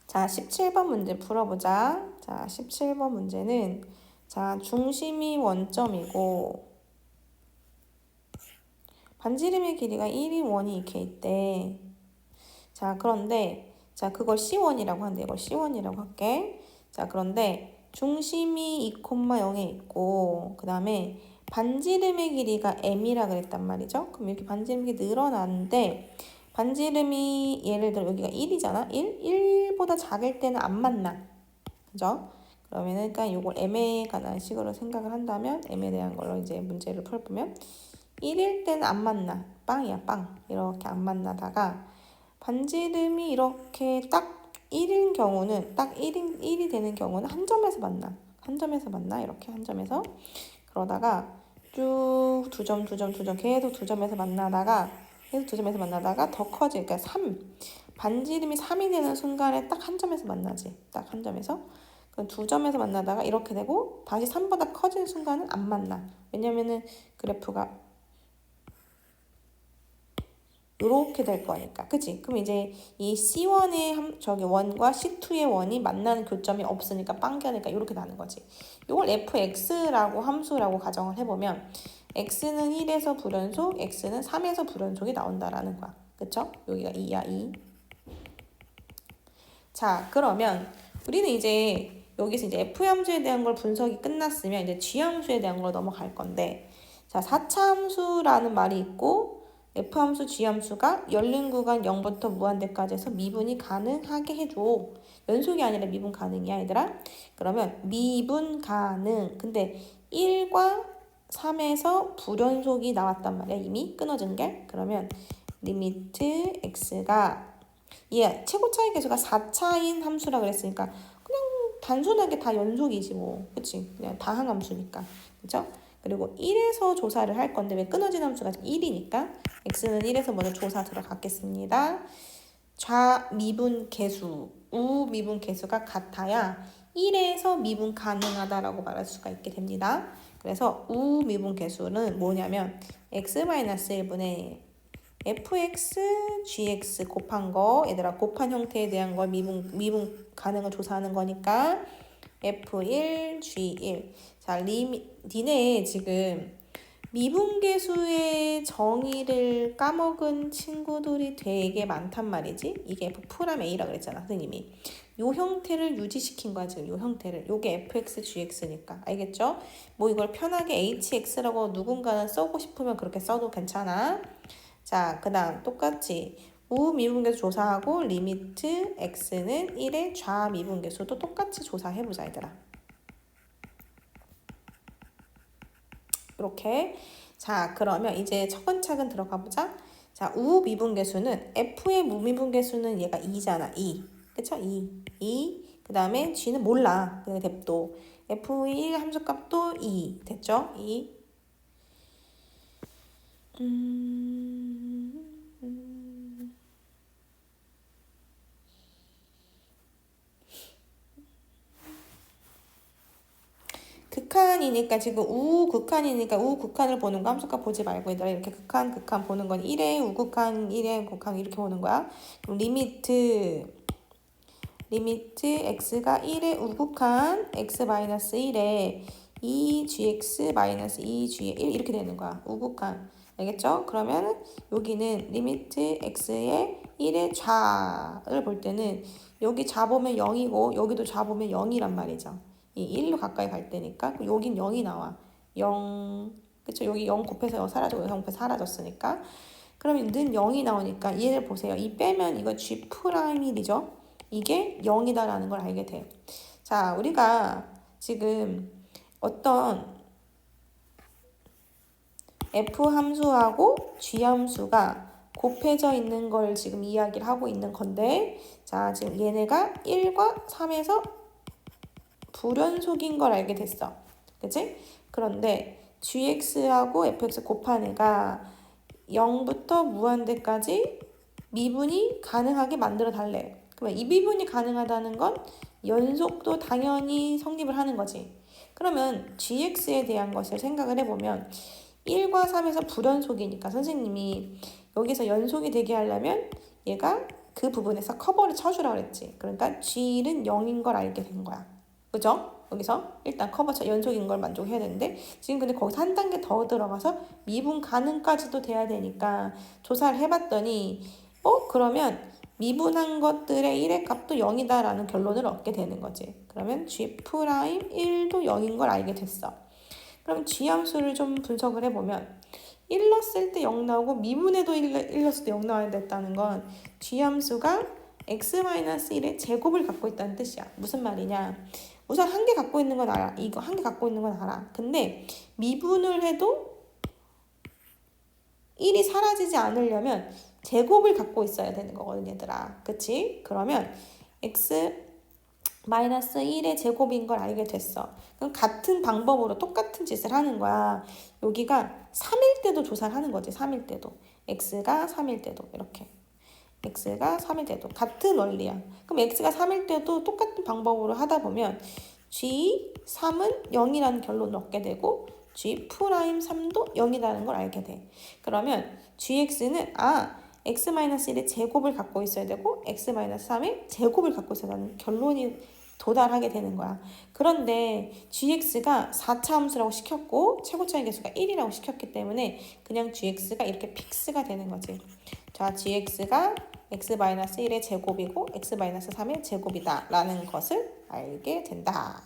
자, 17번 문제 풀어보자. 자, 17번 문제는 자, 중심이 원점이고 반지름의 길이가 1인 원이 이렇게 있대. 자, 그런데 자, 그걸 C1이라고 한대. 이걸 C1이라고 할게. 자, 그런데 중심이 2,0에 있고 그 다음에 반지름의 길이가 m이라 그랬단 말이죠. 그럼 이렇게 반지름이 늘어나는데 반지름이 예를 들어 여기가 1이잖아. 1보다 작을 때는 안 만나. 그죠? 그러면은 그러니까 요걸 m에 관한 식으로 생각을 한다면 m에 대한 걸로 이제 문제를 풀어보면 1일 때는 안 만나. 빵이야, 빵. 이렇게 안 만나다가 반지름이 이렇게 딱 1인 경우는 딱 1이 되는 경우는 한 점에서 만나. 한 점에서 만나. 이렇게 한 점에서. 그러다가 쭉 두 점, 두 점, 두 점 계속 두 점에서 만나다가 계속 두 점에서 만나다가 더 커지. 그러니까 3. 반지름이 3이 되는 순간에 딱 한 점에서 만나지. 딱 한 점에서. 그럼 두 점에서 만나다가 이렇게 되고 다시 3보다 커지는 순간은 안 만나. 왜냐면은 그래프가 이렇게 될 거니까. 그치? 그럼 이제 이 C1의 저기 원과 C2의 원이 만나는 교점이 없으니까 빵겨니까 이렇게 나는 거지. 이걸 fx라고 함수라고 가정을 해보면 x는 1에서 불연속, x는 3에서 불연속이 나온다라는 거야. 그쵸? 여기가 2야, 2. 자, 그러면 우리는 이제 여기서 이제 f함수에 대한 걸 분석이 끝났으면 이제 g함수에 대한 걸 넘어갈 건데 자, 4차 함수라는 말이 있고 f함수, g함수가 열린 구간 0부터 무한대까지 해서 미분이 가능하게 해줘. 연속이 아니라 미분 가능이야, 얘들아. 그러면 미분 가능. 근데 1과 3에서 불연속이 나왔단 말이야, 이미 끊어진 게. 그러면 리미트 x가 최고 차이 계수가 4차인 함수라 그랬으니까 그냥 단순하게 다 연속이지 뭐. 그치? 그냥 다항함수니까. 그죠? 그리고 1에서 조사를 할 건데 왜 끊어진 함수가 1이니까 x는 1에서 먼저 조사 들어갔겠습니다. 좌미분 계수, 우미분 계수가 같아야 1에서 미분 가능하다라고 말할 수가 있게 됩니다. 그래서 우미분 계수는 뭐냐면 x-1분의 fx, gx 곱한 거, 얘들아 곱한 형태에 대한 걸 미분 가능을 조사하는 거니까 f1, g1. 자, 니네 지금 미분계수의 정의를 까먹은 친구들이 되게 많단 말이지. 이게 F'랑 A라 그랬잖아, 선생님이. 요 형태를 유지시킨 거야, 지금 요 형태를. 요게 fx, gx니까. 알겠죠? 뭐 이걸 편하게 hx라고 누군가는 써고 싶으면 그렇게 써도 괜찮아. 자, 그 다음 똑같이 우미분계수 조사하고 리미트 x는 1의 좌미분계수도 똑같이 조사해보자, 얘들아. 이렇게. 자, 그러면 이제 차근차근 들어가 보자. 자, 우미분계수는 f의 무미분계수는 얘가 2잖아. 2. 그쵸? 2. 그 다음에 g는 몰라. 그 뎁도. f1 함수값도 2. 됐죠? 2. 극한이니까 지금 우극한이니까 우극한을 보는 거 함수값 보지 말고 얘들아 이렇게 극한 보는 건 1의 우극한 1의 극한 이렇게 보는 거야. 그럼 리미트 x가 1의 우극한 x-1에 2gx-2g의 1 이렇게 되는 거야. 우극한. 알겠죠? 그러면 여기는 리미트 x의 1의 좌를 볼 때는 여기 좌 보면 0이고 여기도 좌 보면 0이란 말이죠. 이 1로 가까이 갈 때니까 여긴 0이 나와. 0. 그쵸? 여기 0 곱해서 0 사라지고 0 곱해서 사라졌으니까. 그러면 는 0이 나오니까 얘를 보세요. 이 빼면 이거 G'1이죠? 이게 0이다라는 걸 알게 돼. 자, 우리가 지금 어떤 F 함수하고 G 함수가 곱해져 있는 걸 지금 이야기를 하고 있는 건데 자, 지금 얘네가 1과 3에서 불연속인 걸 알게 됐어. 그치? 그런데 gx하고 fx 곱한 애가 0부터 무한대까지 미분이 가능하게 만들어 달래. 그러면 이 미분이 가능하다는 건 연속도 당연히 성립을 하는 거지. 그러면 gx에 대한 것을 생각을 해보면 1과 3에서 불연속이니까 선생님이 여기서 연속이 되게 하려면 얘가 그 부분에서 커버를 쳐주라 그랬지. 그러니까 G는 0인 걸 알게 된 거야. 그죠? 여기서 일단 커버 연속인 걸 만족해야 되는데 지금 근데 거기서 한 단계 더 들어가서 미분 가능까지도 돼야 되니까 조사를 해봤더니 그러면 미분한 것들의 1의 값도 0이다라는 결론을 얻게 되는 거지. 그러면 G'1도 0인 걸 알게 됐어. 그럼 G함수를 좀 분석을 해보면 1 넣었을 때 0 나오고 미분에도 1 넣었을 때 0 나와야 됐다는 건 G함수가 x-1의 제곱을 갖고 있다는 뜻이야. 무슨 말이냐? 우선 한 개 갖고 있는 건 알아. 이거 한 개 갖고 있는 건 알아. 근데 미분을 해도 1이 사라지지 않으려면 제곱을 갖고 있어야 되는 거거든, 얘들아. 그치? 그러면 x-1의 제곱인 걸 알게 됐어. 그럼 같은 방법으로 똑같은 짓을 하는 거야. 여기가 3일 때도 조사를 하는 거지. 3일 때도. x가 3일 때도 이렇게. x가 3일 때도 같은 원리야. 그럼 x가 3일 때도 똑같은 방법으로 하다 보면 G3은 0이라는 결론을 얻게 되고 G'3도 0이라는 걸 알게 돼. 그러면 GX는 x-1의 제곱을 갖고 있어야 되고 x-3의 제곱을 갖고 있어야 하는 결론이 도달하게 되는 거야. 그런데 GX가 4차 함수라고 시켰고 최고차의 개수가 1이라고 시켰기 때문에 그냥 GX가 이렇게 픽스가 되는 거지. 자, GX가 x-1의 제곱이고 x-3의 제곱이다 라는 것을 알게 된다.